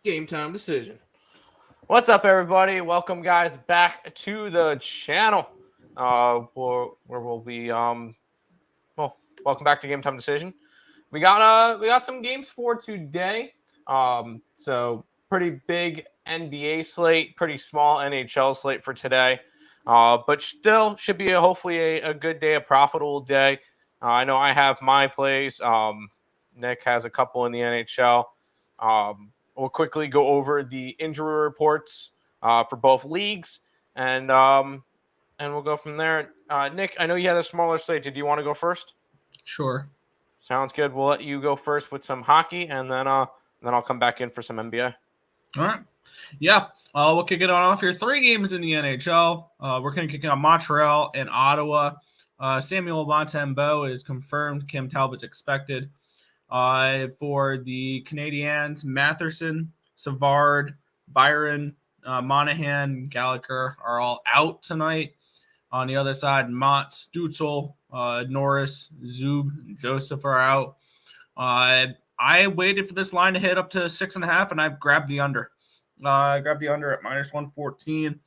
Game time decision. What's up, everybody? Welcome, guys, back to the channel. Where we'll be welcome back to Game Time Decision. We got some games for today. So pretty big NBA slate, pretty small NHL slate for today. But still should be hopefully a good day, a profitable day. I know I have my plays. Nick has a couple in the NHL. We'll quickly go over the injury reports for both leagues, and we'll go from there. Nick, I know you had a smaller slate. Did you want to go first? Sure. Sounds good. We'll let you go first with some hockey, and then I'll come back in for some NBA. All right. Yeah. We'll kick it on off here. 3 games in the NHL. We're going to kick it on Montreal and Ottawa. Samuel Montembeault is confirmed. Kim Talbot's expected. For the Canadiens, Matherson, Savard, Byron, Monahan, Gallagher are all out tonight. On the other side, Mott, Stutzel, Norris, Zub, and Joseph are out. I waited for this line to hit up to 6.5, and I grabbed the under. I grabbed the under at -114.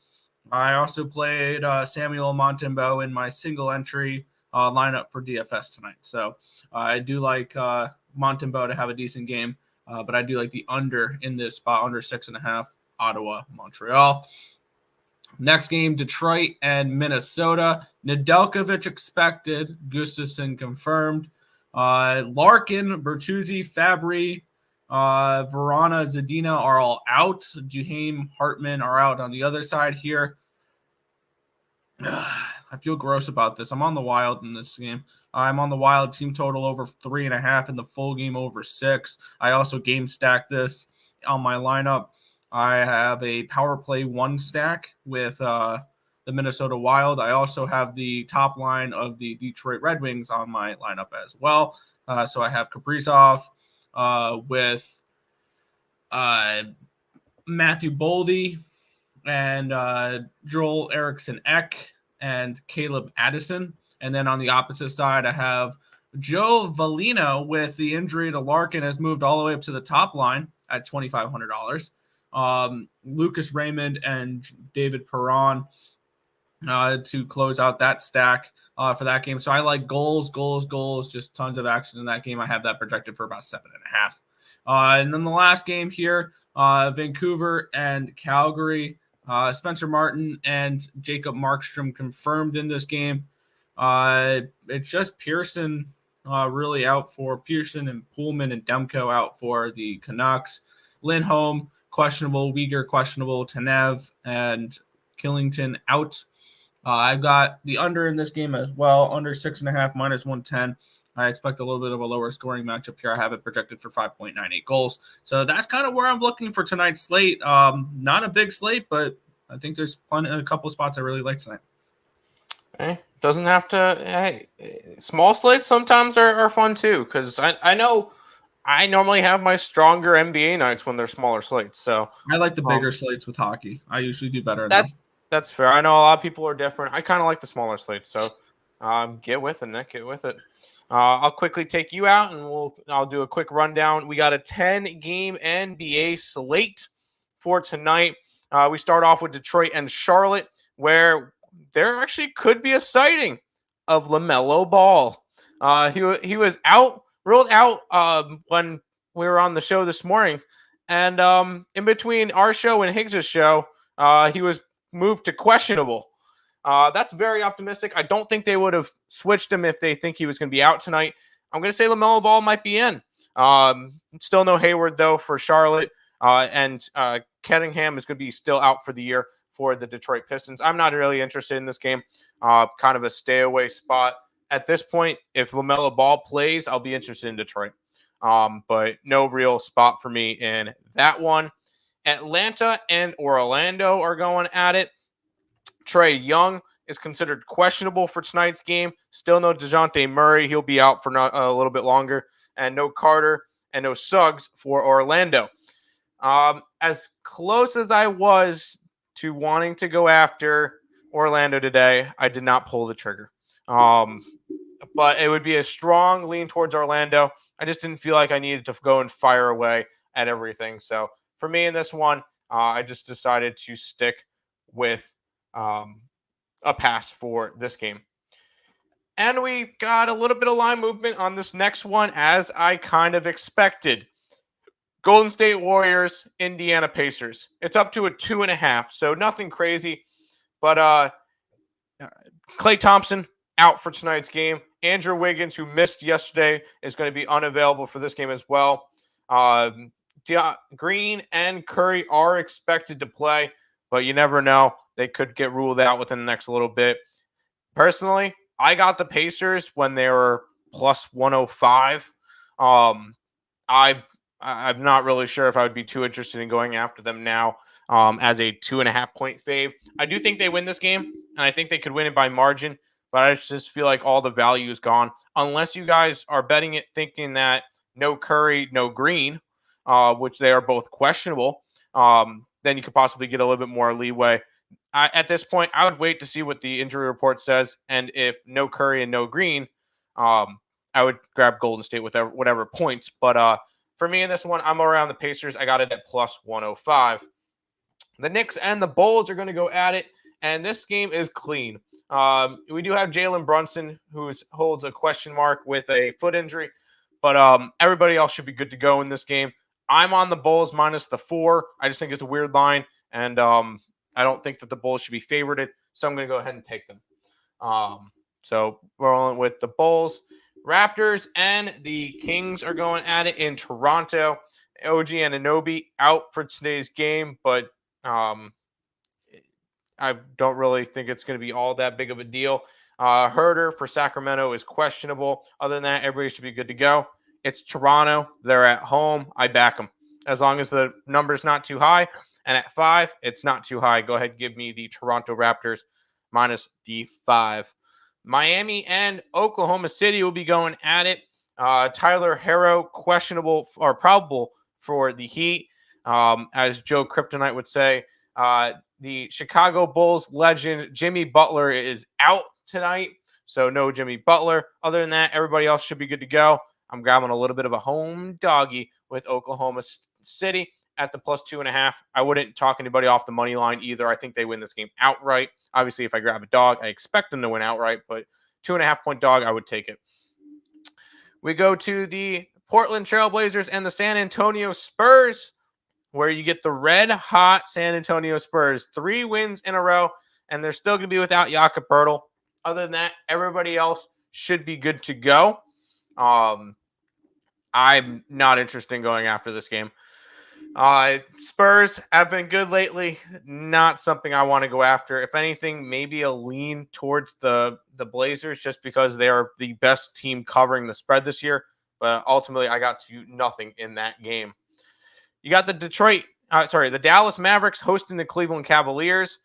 I also played Samuel Montembeault in my single entry lineup for DFS tonight. So I do like Montembeault to have a decent game, but I do like the under in this spot, under 6.5, Ottawa, Montreal. Next game, Detroit and Minnesota. Nedeljkovic expected. Gustafsson confirmed. Larkin, Bertuzzi, Fabry, Verona, Zadina are all out. Duhaime, Hartman are out on the other side here. I feel gross about this. I'm on the Wild in this game. I'm on the Wild team total over 3.5 and the full game over 6. I also game stacked this on my lineup. I have a power play 1 stack with the Minnesota Wild. I also have the top line of the Detroit Red Wings on my lineup as well. So I have Kaprizov with Matthew Boldy and Joel Eriksson Ek and Caleb Addison. And then on the opposite side, I have Joe Valino with the injury to Larkin has moved all the way up to the top line at $2,500. Lucas Raymond and David Perron to close out that stack for that game. So I like goals, just tons of action in that game. I have that projected for about 7.5. And then the last game here, Vancouver and Calgary. Spencer Martin and Jacob Markstrom confirmed in this game. It's just Pearson really out for Pearson and Pullman and Demko out for the Canucks. Lindholm questionable, Uyghur questionable, Tanev and Killington out. I've got the under in this game as well, under 6.5, -110. I expect a little bit of a lower scoring matchup here. I have it projected for 5.98 goals. So that's kind of where I'm looking for tonight's slate. Not a big slate, but I think there's a couple spots I really like tonight. Hey, doesn't have to. Hey, small slates sometimes are fun too, because I know I normally have my stronger NBA nights when they're smaller slates. So I like the bigger slates with hockey. I usually do better. That's fair. I know a lot of people are different. I kind of like the smaller slates. So get with it, Nick. Get with it. I'll quickly take you out, and I'll do a quick rundown. We got a 10-game NBA slate for tonight. We start off with Detroit and Charlotte, where there actually could be a sighting of LaMelo Ball. He was ruled out when we were on the show this morning, and in between our show and Higgs' show, he was moved to questionable. That's very optimistic. I don't think they would have switched him if they think he was going to be out tonight. I'm going to say LaMelo Ball might be in. Still no Hayward, though, for Charlotte. And Kettingham is going to be still out for the year for the Detroit Pistons. I'm not really interested in this game. Kind of a stay away spot. At this point, if LaMelo Ball plays, I'll be interested in Detroit. But no real spot for me in that one. Atlanta and Orlando are going at it. Trae Young is considered questionable for tonight's game. Still no DeJounte Murray. He'll be out for a little bit longer. And no Carter and no Suggs for Orlando. As close as I was to wanting to go after Orlando today, I did not pull the trigger. But it would be a strong lean towards Orlando. I just didn't feel like I needed to go and fire away at everything. So for me in this one, I just decided to stick with a pass for this game. And we've got a little bit of line movement on this next one, as I kind of expected. Golden State Warriors, Indiana Pacers. It's up to a 2.5, so nothing crazy. But Klay Thompson out for tonight's game. Andrew Wiggins, who missed yesterday, is going to be unavailable for this game as well. Green and Curry are expected to play, but you never know. They could get ruled out within the next little bit. Personally, I got the Pacers when they were plus 105. I'm not really sure if I would be too interested in going after them now as a 2.5 point fave. I do think they win this game, and I think they could win it by margin, but I just feel like all the value is gone. Unless you guys are betting it thinking that no Curry, no Green, which they are both questionable, then you could possibly get a little bit more leeway. At this point, I would wait to see what the injury report says, and if no Curry and no Green, I would grab Golden State with whatever points. But for me in this one, I'm around the Pacers. I got it at plus 105. The Knicks and the Bulls are going to go at it, and this game is clean. We do have Jalen Brunson, who holds a question mark with a foot injury, but everybody else should be good to go in this game. I'm on the Bulls minus the 4. I just think it's a weird line, and I don't think that the Bulls should be favored, so I'm going to go ahead and take them. So we're rolling with the Bulls. Raptors and the Kings are going at it in Toronto. OG Anunoby out for today's game, but I don't really think it's going to be all that big of a deal. Herter for Sacramento is questionable. Other than that, everybody should be good to go. It's Toronto. They're at home. I back them. As long as the number's not too high, and at 5, it's not too high. Go ahead and give me the Toronto Raptors minus the 5. Miami and Oklahoma City will be going at it. Tyler Herro, questionable or probable for the Heat. As Joe Kryptonite would say, the Chicago Bulls legend Jimmy Butler is out tonight, so no Jimmy Butler. Other than that, everybody else should be good to go. I'm grabbing a little bit of a home doggy with Oklahoma City at the plus 2.5. I wouldn't talk anybody off the money line either. I think they win this game outright. Obviously, if I grab a dog, I expect them to win outright, but 2.5 point dog, I would take it. We go to the Portland Trailblazers and the San Antonio Spurs, where you get the red hot San Antonio Spurs. 3 wins in a row, and they're still going to be without Jakob Poeltl. Other than that, everybody else should be good to go. I'm not interested in going after this game. Spurs have been good lately. Not something I want to go after. If anything, maybe a lean towards the Blazers just because they are the best team covering the spread this year. But ultimately, I got to nothing in that game. You got the the Dallas Mavericks hosting the Cleveland Cavaliers.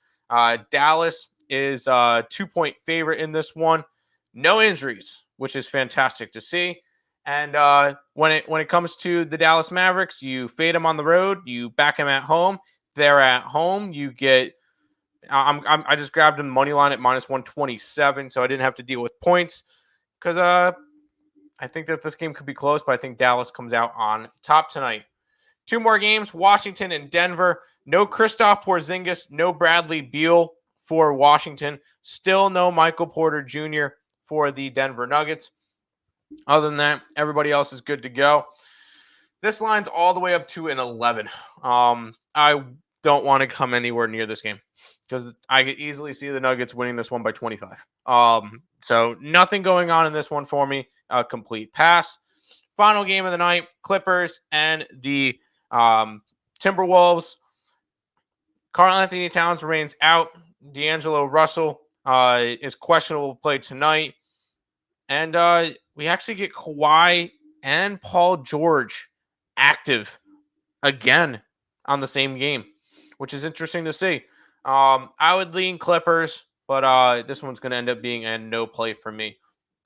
Dallas is a 2-point favorite in this one. No injuries, which is fantastic to see. And when it comes to the Dallas Mavericks, you fade them on the road, you back them at home. They're at home. You get. I just grabbed them money line at minus 127, so I didn't have to deal with points because I think that this game could be close, but I think Dallas comes out on top tonight. 2 more games: Washington and Denver. No Kristaps Porzingis, no Bradley Beal for Washington. Still no Michael Porter Jr. for the Denver Nuggets. Other than that, everybody else is good to go. This line's all the way up to an 11. I don't want to come anywhere near this game because I could easily see the Nuggets winning this one by 25. So nothing going on in this one for me. A complete pass. Final game of the night: Clippers and the Timberwolves. Karl Anthony Towns remains out. D'Angelo Russell is questionable to play tonight. And we actually get Kawhi and Paul George active again on the same game, which is interesting to see. I would lean Clippers, but this one's going to end up being a no play for me.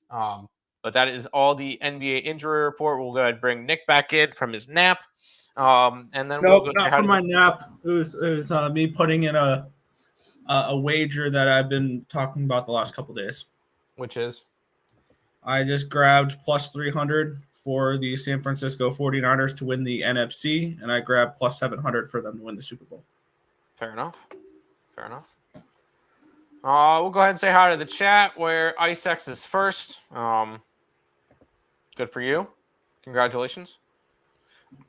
But that is all the NBA injury report. We'll go ahead and bring Nick back in from his nap. And then we'll go not from my nap. It was me putting in a wager that I've been talking about the last couple of days. Which is? I just grabbed plus 300 for the San Francisco 49ers to win the NFC, and I grabbed plus 700 for them to win the Super Bowl. Fair enough. We'll go ahead and say hi to the chat where IceX is first. Good for you. Congratulations.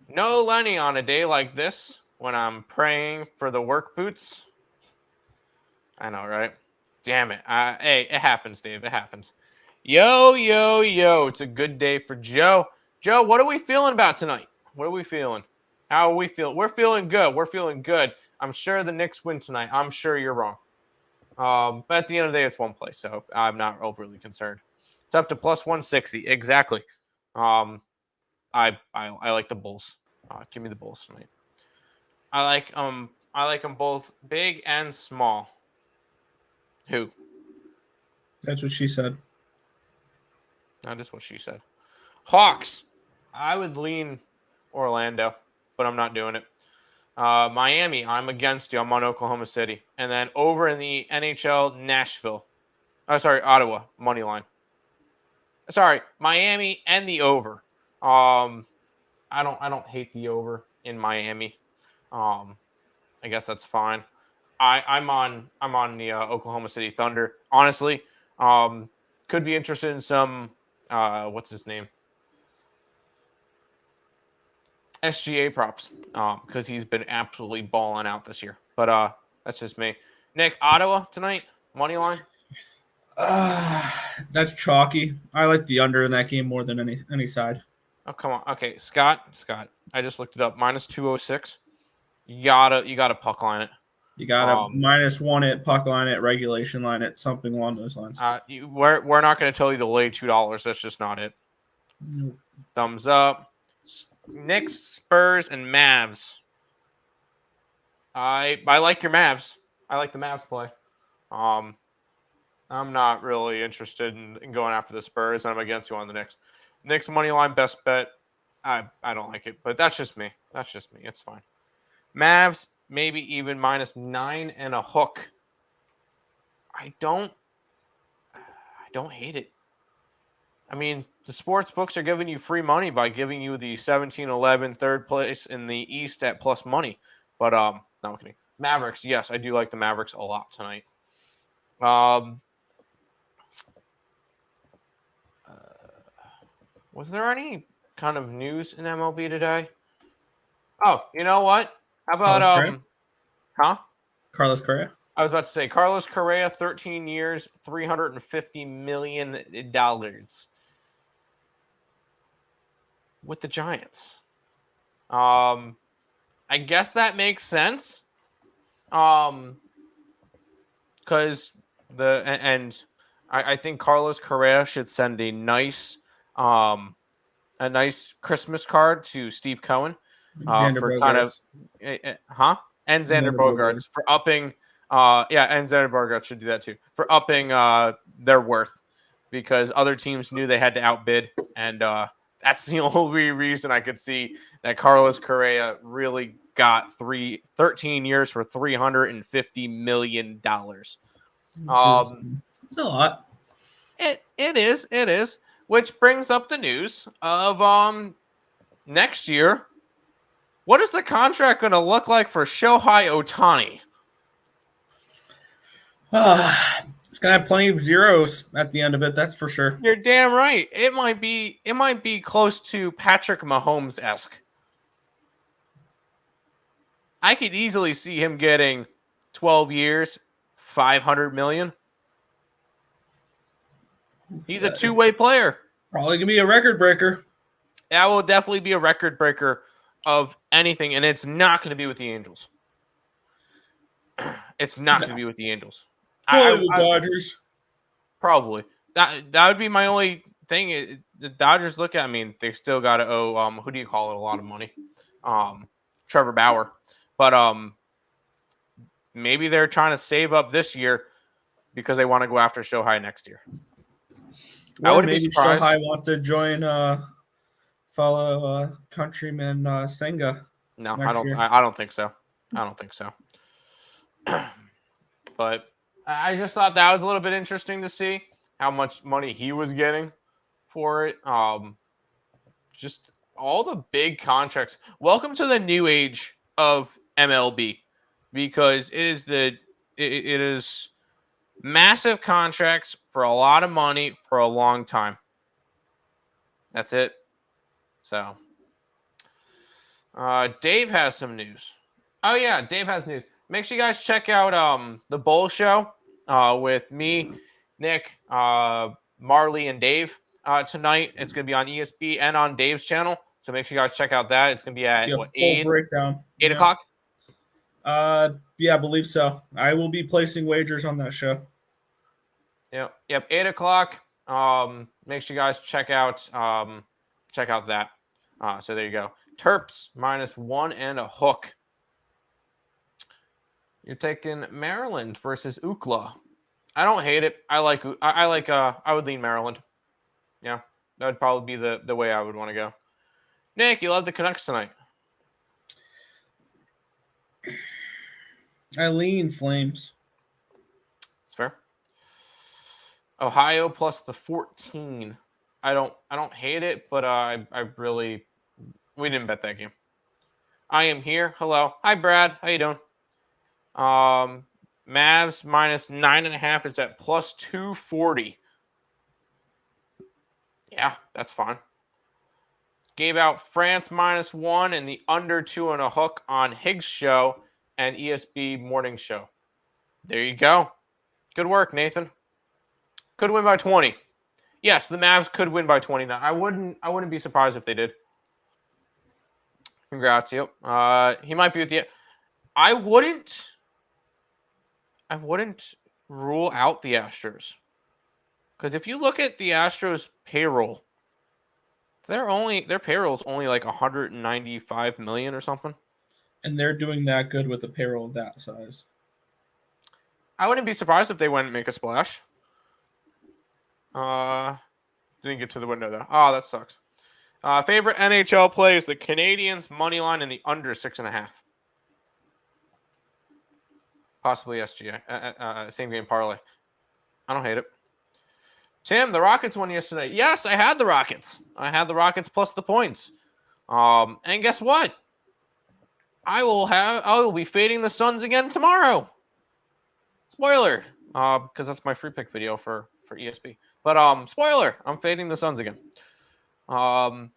No Lenny on a day like this when I'm praying for the work boots. I know, right? Damn it. Hey, it happens, Dave. It happens. Yo. It's a good day for Joe. Joe, what are we feeling about tonight? What are we feeling? How are we feeling? We're feeling good. I'm sure the Knicks win tonight. I'm sure you're wrong. But at the end of the day, it's one play, so I'm not overly concerned. It's up to plus 160. Exactly. I like the Bulls. Give me the Bulls tonight. I like them both big and small. Who? That's what she said. That is what she said. Hawks. I would lean Orlando, but I'm not doing it. Miami, I'm against you. I'm on Oklahoma City. And then over in the NHL, Nashville. Ottawa, money line. Sorry, Miami and the over. I don't hate the over in Miami. I guess that's fine. I'm on the Oklahoma City Thunder. Honestly, could be interested in some what's his name? SGA props, because he's been absolutely balling out this year. But that's just me. Nick, Ottawa tonight, money line. That's chalky. I like the under in that game more than any side. Oh, come on. Okay, Scott. I just looked it up. Minus 206. You gotta puck line it. You gotta -1 it, puck line it, regulation line it, something along those lines. We're not going to tell you to lay $2. That's just not it. Nope. Thumbs up. Knicks, Spurs, and Mavs. I like your Mavs. I like the Mavs play. I'm not really interested in going after the Spurs. I'm against you on the Knicks. Knicks money line best bet. I don't like it, but that's just me. It's fine. Mavs maybe even -9 and a hook. I don't hate it. I mean, the sports books are giving you free money by giving you the 17-11 third place in the East at plus money. But no, I'm kidding. Mavericks, yes, I do like the Mavericks a lot tonight. Was there any kind of news in MLB today? Oh, you know what? How about Carlos Correa? I was about to say Carlos Correa, 13 years, $350 million with the Giants. I guess that makes sense. Because I think Carlos Correa should send a nice Christmas card to Steve Cohen for kind of and Xander Bogaerts for upping. And Xander Bogaerts should do that too for upping their worth, because other teams knew they had to outbid, and that's the only reason I could see that Carlos Correa really got 13 years for $350 million. It's a lot. It is. Which brings up the news of next year. What is the contract going to look like for Shohei Ohtani? It's gonna have plenty of zeros at the end of it. That's for sure. You're damn right. It might be close to Patrick Mahomes-esque. I could easily see him getting 12 years, $500 million. He's a two-way player. Probably gonna be a record breaker. That will definitely be a record breaker of anything, and it's not going to be with the Angels. It's not going to be with the Angels. The Dodgers. Probably. That would be my only thing. The Dodgers look at, I mean, they still got to owe, who do you call it, a lot of money? Trevor Bauer. But maybe they're trying to save up this year because they want to go after Shohei next year. Well, I wouldn't be surprised. Shohei wants to join fellow countryman Senga. No, I don't think so. But I just thought that was a little bit interesting to see how much money he was getting for it. just all the big contracts. Welcome to the new age of MLB, because it is massive contracts for a lot of money for a long time. That's it. So, Dave has some news. Oh yeah, Dave has news. Make sure you guys check out the Bowl Show with me, Nick, Marley, and Dave tonight. It's gonna be on ESP and on Dave's channel. So make sure you guys check out that. It's gonna be at Full 8 breakdown. 8 o'clock. Yeah, I believe so. I will be placing wagers on that show. Yep, 8 o'clock. Make sure you guys check out that. So there you go. Terps -1 and a hook. You're taking Maryland versus UCLA. I don't hate it. I would lean Maryland. Yeah, that would probably be the way I would want to go. Nick, you love the Canucks tonight. I lean Flames. It's fair. Ohio plus the 14. I don't hate it, but we didn't bet that game. I am here. Hello. Hi, Brad. How you doing? Mavs -9.5 is at plus 240. Yeah, that's fine. Gave out France -1 and the under 2 and a hook on Higgs show and ESB morning show. There you go. Good work, Nathan. Could win by 20. Yes, the Mavs could win by 20 now. I wouldn't be surprised if they did. Congrats, yep. He might be with the. I wouldn't rule out the Astros, because if you look at the Astros payroll, their payroll is only like 195 million or something. And they're doing that good with a payroll of that size. I wouldn't be surprised if they went and make a splash. Didn't get to the window though. Oh, that sucks. Favorite NHL play is the Canadiens money line and the under 6.5. Possibly SGA. Same game parlay. I don't hate it. Tim, the Rockets won yesterday. Yes, I had the Rockets. I had the Rockets plus the points. And guess what? I will be fading the Suns again tomorrow. Spoiler. Because that's my free pick video for ESP. But spoiler, I'm fading the Suns again. Hi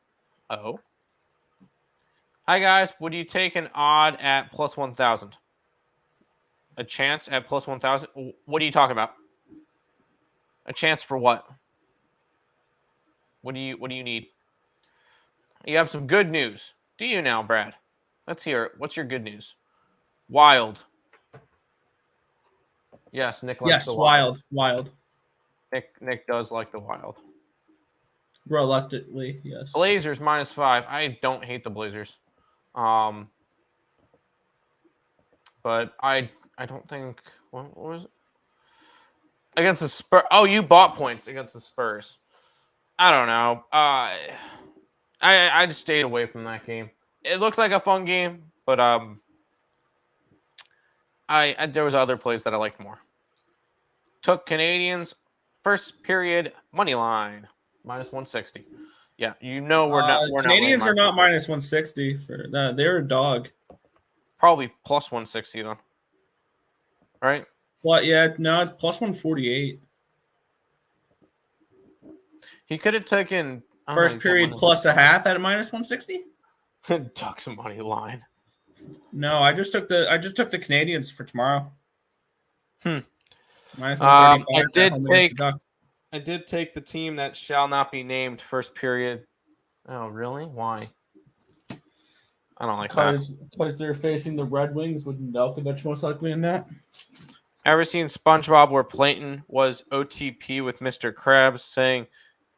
guys, would you take an odd at plus 1,000? A chance at plus 1,000? What are you talking about? A chance for what? What do you need? You have some good news. Do you now, Brad? Let's hear it. What's your good news? Wild. Yes, Nick likes the Wild. Wild. Nick does like the Wild. Reluctantly, yes. Blazers -5. I don't hate the Blazers. But I don't think what was it? Against the Spurs. Oh, you bought points against the Spurs. I don't know. I just stayed away from that game. It looked like a fun game, but there was other plays that I liked more. Took Canadians first period money line -160. Yeah, we're not. Canadians are not -160 for that. They're a dog. Probably plus 160 then. Right? What? Yeah, no, it's plus 148. He could have taken first period plus a half at a -160. Ducks money line. No, I just took the Canadians for tomorrow. I did take the team that shall not be named first period. Oh, really? Why? I don't like that. Because they're facing the Red Wings with Nelkovich most likely in that. Ever seen SpongeBob where Plankton was OTP with Mr. Krabs saying,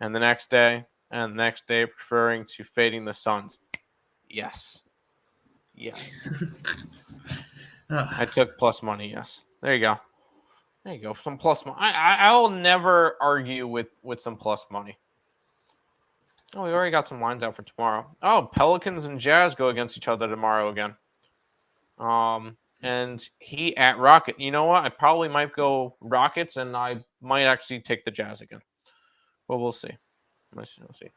and the next day, referring to fading the Suns? Yes. I took plus money, yes. There you go. Some plus money. I will never argue with some plus money. Oh, we already got some lines out for tomorrow. Oh, Pelicans and Jazz go against each other tomorrow again. And he at Rocket. You know what? I probably might go Rockets, and I might actually take the Jazz again. But we'll see. We'll see.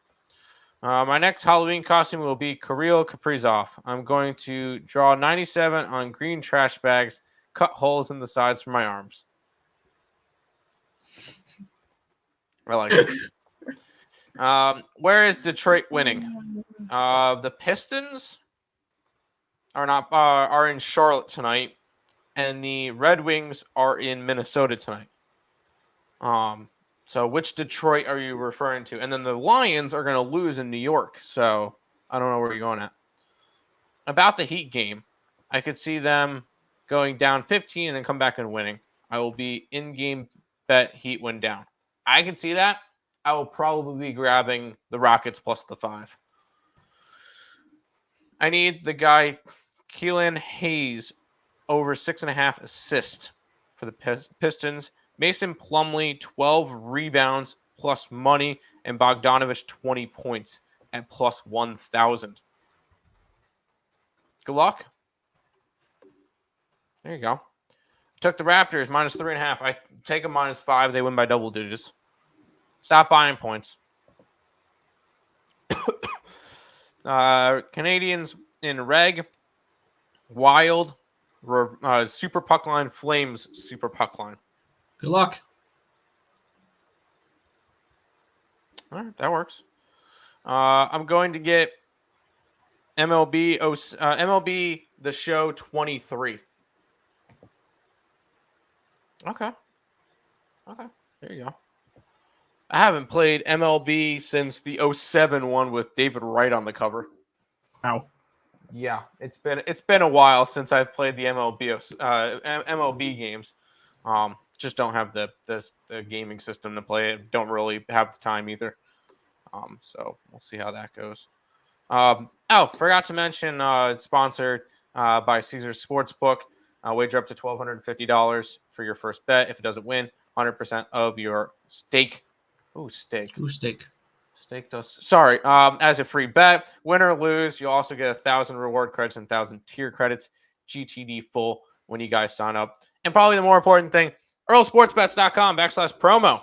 My next Halloween costume will be Kirill Kaprizov. I'm going to draw 97 on green trash bags, cut holes in the sides for my arms. I like it. Where is Detroit winning? The Pistons are in Charlotte tonight, and the Red Wings are in Minnesota tonight. So which Detroit are you referring to? And then the Lions are going to lose in New York. So I don't know where you're going at. About the Heat game, I could see them going down 15 and then come back and winning. I will be in-game bet Heat win down. I can see that. I will probably be grabbing the Rockets plus the 5. I need the guy Keelan Hayes over 6.5 assists for the Pistons. Mason Plumlee, 12 rebounds plus money, and Bogdanovich, 20 points at plus 1,000. Good luck. There you go. Took the Raptors, minus 3.5. I take them minus 5. They win by double digits. Stop buying points. Canadians in reg. Wild. Super puck line. Flames super puck line. Good luck. All right, that works. I'm going to get MLB The Show 23. Okay. There you go. I haven't played MLB since the 07 one with David Wright on the cover. Wow. Yeah, it's been a while since I've played the MLB games. Just don't have the gaming system to play it. Don't really have the time either. So we'll see how that goes. Forgot to mention, it's sponsored by Caesars Sportsbook. Wager up to $1,250 for your first bet. If it doesn't win, 100% of your stake. Ooh, steak. Ooh, steak. Steak does. Sorry. As a free bet, win or lose, you also get 1,000 reward credits and 1,000 tier credits, GTD full when you guys sign up. And probably the more important thing, earlsportsbets.com/promo.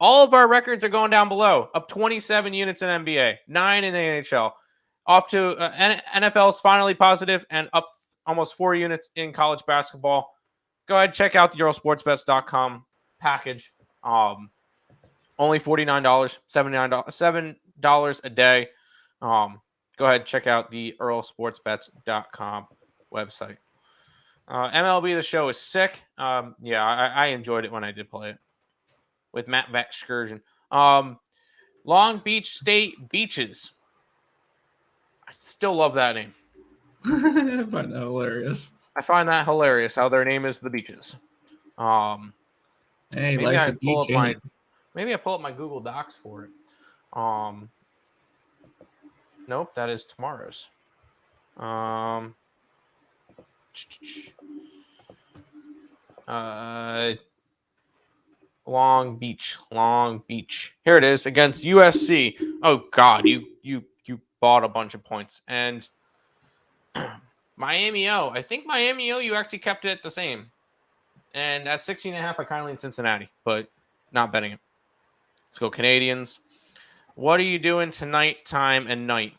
All of our records are going down below. Up 27 units in NBA, 9 in the NHL. Off to NFL's finally positive and up almost 4 units in college basketball. Go ahead, check out the earlsportsbets.com package. Only $49, $7 a day. Go ahead, check out the earlsportsbets.com website. MLB The Show is sick. I enjoyed it when I did play it with Matt Excursion. Long Beach State Beaches. I still love that name. I find that hilarious. I find that hilarious how their name is the Beaches. Hey, life's a beach. Maybe I pull up my Google Docs for it. Nope, that is tomorrow's. Long Beach. Here it is against USC. Oh God, you bought a bunch of points. And Miami O. I think Miami O, you actually kept it the same. And at 16.5, I kind of lean Cincinnati, but not betting it. Let's go Canadians. What are you doing tonight, time, and night?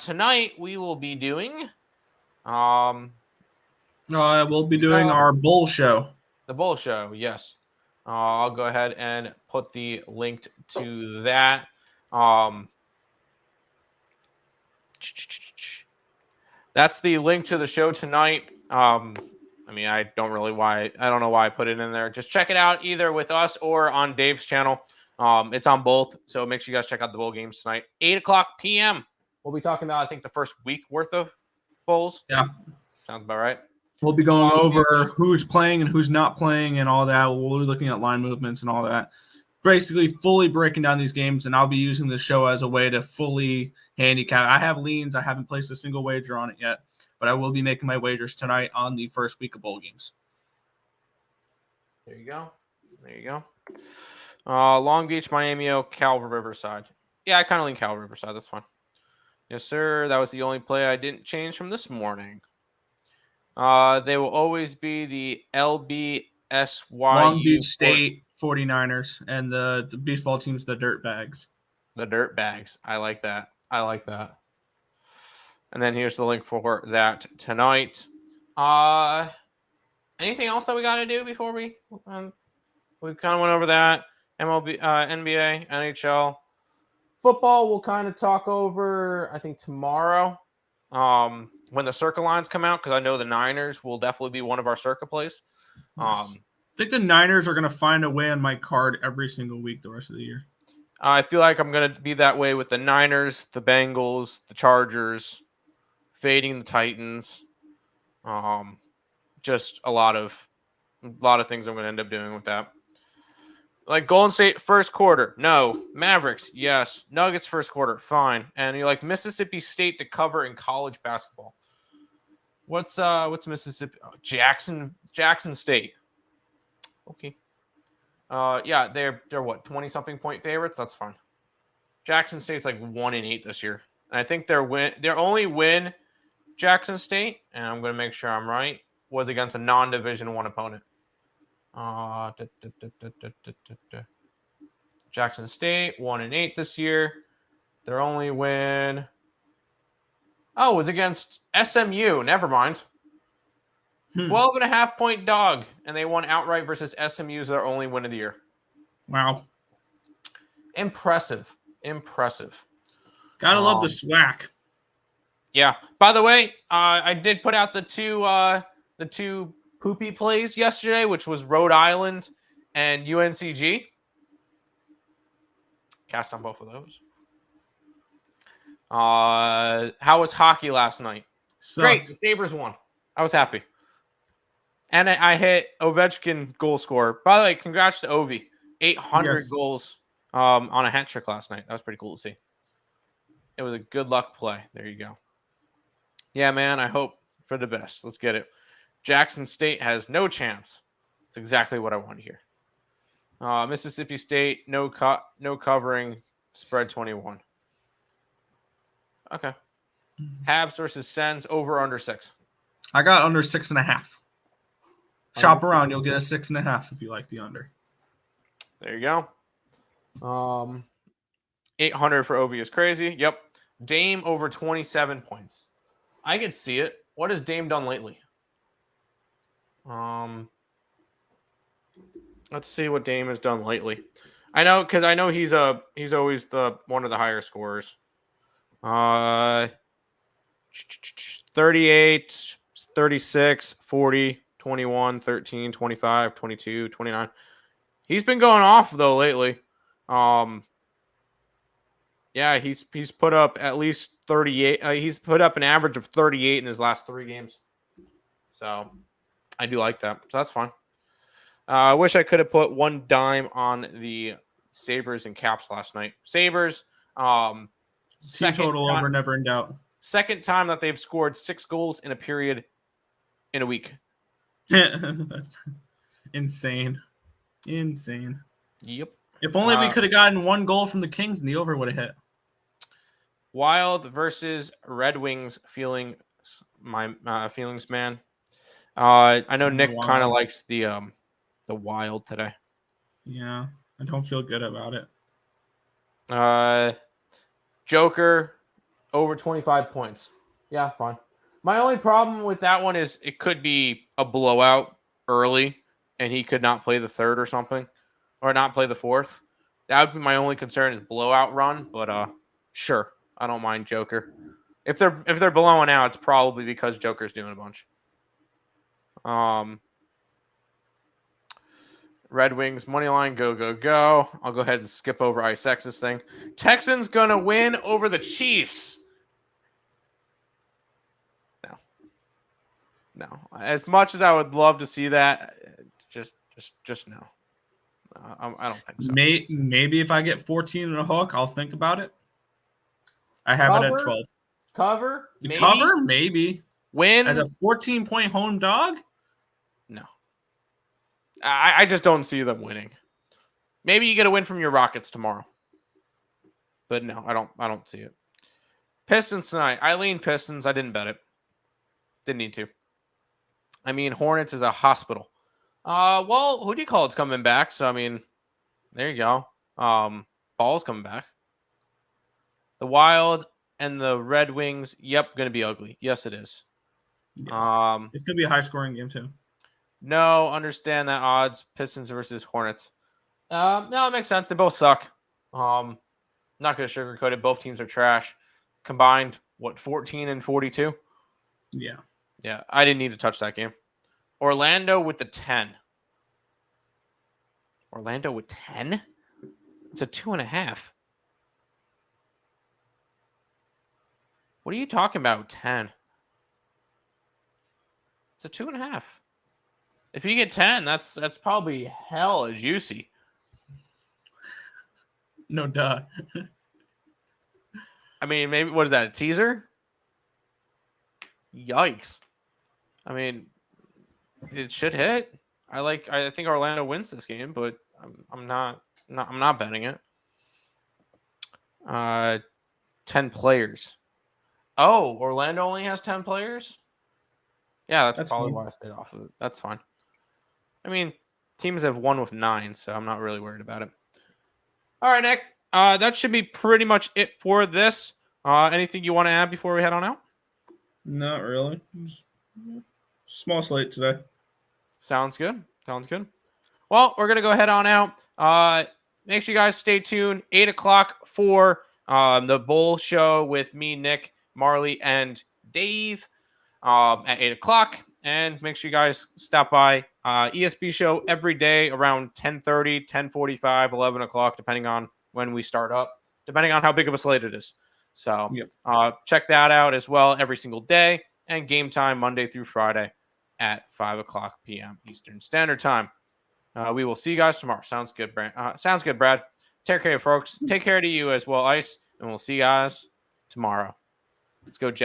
Tonight we will be doing We'll be doing our bowl show. The bowl show, yes. I'll go ahead and put the link to that. That's the link to the show tonight. I don't know why I put it in there. Just check it out either with us or on Dave's channel. It's on both, so make sure you guys check out the bowl games tonight. 8:00 p.m. We'll be talking about, I think, the first week worth of bowls. Yeah. Sounds about right. We'll be going over who's playing and who's not playing and all that. We'll be looking at line movements and all that. Basically, fully breaking down these games, and I'll be using the show as a way to fully handicap. I have leans. I haven't placed a single wager on it yet, but I will be making my wagers tonight on the first week of bowl games. There you go. Long Beach, Miami, Cal Riverside. Yeah, I kind of lean Cal Riverside. That's fine. Yes, sir. That was the only play I didn't change from this morning. They will always be the LBSY. Long Beach State 49ers and the baseball team's the Dirtbags. The dirt bags. I like that. I like that. And then here's the link for that tonight. Anything else that we got to do before we kind of went over that? MLB, NBA, NHL, football. We'll kind of talk over. I think tomorrow, when the circle lines come out, because I know the Niners will definitely be one of our circle plays. Yes. I think the Niners are going to find a way on my card every single week the rest of the year. I feel like I'm going to be that way with the Niners, the Bengals, the Chargers, fading the Titans. Just a lot of things I'm going to end up doing with that. Like Golden State first quarter, no. Mavericks, yes. Nuggets first quarter, fine. And you like Mississippi State to cover in college basketball. What's Mississippi? Oh, Jackson State. Okay. Yeah, they're what, 20-something point favorites? That's fine. Jackson State's like 1-8 this year. And I think their only win, Jackson State, and I'm going to make sure I'm right, was against a non-Division 1 opponent. Jackson State 1-8 this year. Their only win, was against SMU. Never mind. 12.5 point dog, and they won outright versus SMU's their only win of the year. Wow. Impressive. Gotta love the SWAC. Yeah. By the way, I did put out the two poopy plays yesterday, which was Rhode Island and UNCG. Cashed on both of those. How was hockey last night? Sucked. Great. The Sabres won. I was happy. And I hit Ovechkin goal scorer. By the way, congrats to Ovi. 800 goals on a hat trick last night. That was pretty cool to see. It was a good luck play. There you go. Yeah, man, I hope for the best. Let's get it. Jackson State has no chance. It's exactly what I want to hear. Mississippi State, no covering, spread 21. Okay. Habs versus Sens, over under 6. I got under 6.5. Shop around, you'll get a 6.5 if you like the under. There you go. 800 for Ovi is crazy. Yep. Dame over 27 points. I could see it. What has Dame done lately? Let's see what Dame has done lately. I know he's always one of the higher scorers. 38, 36, 40, 21, 13, 25, 22, 29. He's been going off though lately. Yeah, he's put up at least 38. He's put up an average of 38 in his last 3 games. So I do like that. So that's fine. I wish I could have put one dime on the Sabres and Caps last night. Sabres, team total over, never in doubt. Second time that they've scored 6 goals in a period in a week. That's insane. Yep. If only we could have gotten 1 goal from the Kings and the over would have hit. Wild versus Red Wings. Feelings, man. I know Nick kind of likes the Wild today. Yeah, I don't feel good about it. Joker over 25 points. Yeah, fine. My only problem with that one is it could be a blowout early, and he could not play the third or something, or not play the fourth. That would be my only concern is blowout run. But sure, I don't mind Joker. If they're blowing out, it's probably because Joker's doing a bunch. Red Wings money line, go. I'll go ahead and skip over Isex's thing. Texans gonna win over the Chiefs. No. As much as I would love to see that, just no. I don't think so. Maybe if I get 14 and a hook, I'll think about it. I have it at 12. Cover? Maybe? Cover? Maybe. Win? As a 14-point home dog? No. I just don't see them winning. Maybe you get a win from your Rockets tomorrow. But no, I don't see it. Pistons tonight. I lean Pistons. I didn't bet it. Didn't need to. I mean, Hornets is a hospital. Well, who do you call it's coming back? So, I mean, there you go. Ball's coming back. The Wild and the Red Wings. Yep, going to be ugly. Yes, it is. Yes. It's going to be a high-scoring game, too. No, understand that odds. Pistons versus Hornets. No, it makes sense. They both suck. Not going to sugarcoat it. Both teams are trash. Combined, 14 and 42? Yeah. Yeah, I didn't need to touch that game. Orlando with the 10. Orlando with 10? It's a 2.5. What are you talking about, 10? It's a 2.5. If you get 10, that's probably hella juicy. No duh. I mean, maybe, what is that, a teaser? Yikes. I mean, it should hit. I think Orlando wins this game, but I'm not betting it. 10 players. Oh, Orlando only has 10 players? Yeah, that's probably fine. why I stayed off of it. That's fine. I mean, teams have won with 9, so I'm not really worried about it. All right, Nick. That should be pretty much it for this. Anything you want to add before we head on out? Not really. Just small slate today. Sounds good. Well, we're going to go head on out. Make sure you guys stay tuned. 8 o'clock for the Bull Show with me, Nick, Marley, and Dave at 8 o'clock. And make sure you guys stop by ESB Show every day around 10:30, 10:45, 11 o'clock, depending on when we start up, depending on how big of a slate it is. So check that out as well every single day. And game time Monday through Friday at 5 o'clock p.m. Eastern Standard Time. We will see you guys tomorrow. Sounds good, Brad. Take care, folks. Take care to you as well, Ice. And we'll see you guys tomorrow. Let's go, Jet.